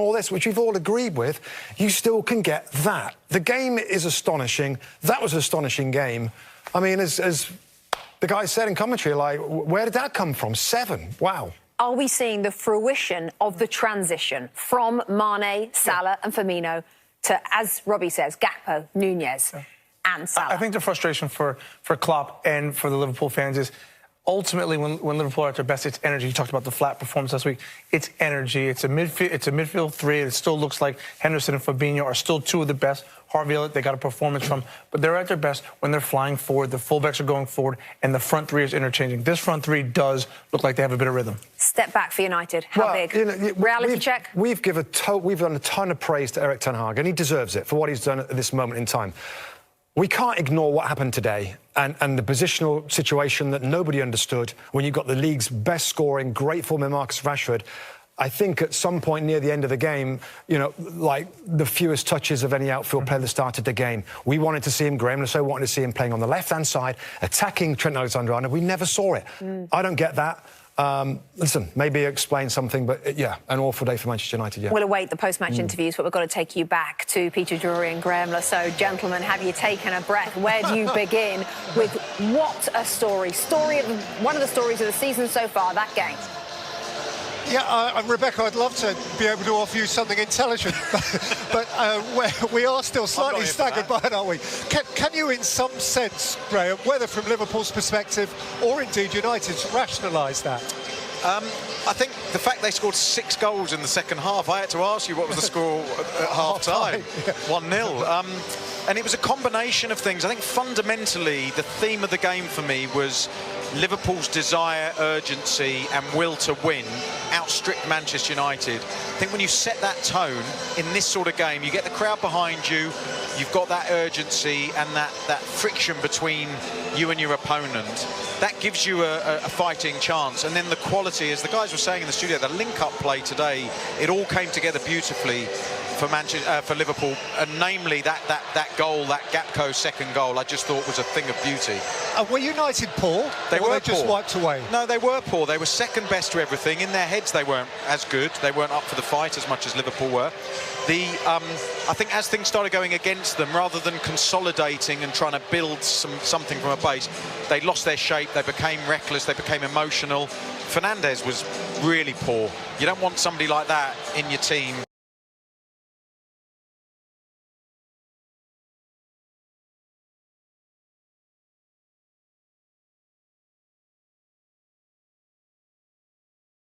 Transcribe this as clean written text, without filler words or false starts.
all this, which we've all agreed with, you still can get that. The game is astonishing. That was an astonishing game. I mean, as the guy said in commentary, like, where did that come from? 7. Wow. Are we seeing the fruition of the transition from Mane, Salah and Firmino to, as Robbie says, Gakpo, Nunez and Salah? I think the frustration for Klopp and for the Liverpool fans is ultimately when Liverpool are at their best, it's energy. You talked about the flat performance last week. It's energy. It's a midfield three. It still looks like Henderson and Fabinho are still 2 of the best. Harvey Elliott, they got a performance from, but they're at their best when they're flying forward, the fullbacks are going forward, and the front three is interchanging. This front three does look like they have a bit of rhythm. Step back for United. How big? You know, reality check? We've done a ton of praise to Erik ten Hag, and he deserves it for what he's done at this moment in time. We can't ignore what happened today and the positional situation that nobody understood when you got the league's best scoring, great form in Marcus Rashford. I think at some point near the end of the game, you know, like the fewest touches of any outfield player that started the game. We wanted to see him, Graham Lasso wanted to see him playing on the left-hand side, attacking Trent Alexander-Arnold. We never saw it. I don't get that. Listen, maybe explain something, but yeah, an awful day for Manchester United, yeah. We'll await the post-match interviews, but we've got to take you back to Peter Drury and Graham Lasso. Gentlemen, have you taken a breath? Where do you begin with what a story? One of the stories of the season so far, that game. Yeah, Rebecca, I'd love to be able to offer you something intelligent, but we are still slightly staggered by it, aren't we? Can you, in some sense, Graham, whether from Liverpool's perspective or indeed United's, rationalise that? I think the fact they scored 6 goals in the second half, I had to ask you what was the score at half-time. 1-0. And it was a combination of things. I think fundamentally the theme of the game for me was Liverpool's desire, urgency and will to win outstripped Manchester United. I think when you set that tone in this sort of game, you get the crowd behind you, you've got that urgency and that friction between you and your opponent. That gives you a fighting chance. And then the quality, as the guys were saying in the studio, the link-up play today, it all came together beautifully for Liverpool, and namely that goal, that Gakpo second goal, I just thought was a thing of beauty. Were United poor? They were just poor. Wiped away? No, they were poor. They were second best to everything. In their heads, they weren't as good. They weren't up for the fight as much as Liverpool were. I think as things started going against them, rather than consolidating and trying to build something from a base, they lost their shape. They became reckless. They became emotional. Fernandes was really poor. You don't want somebody like that in your team.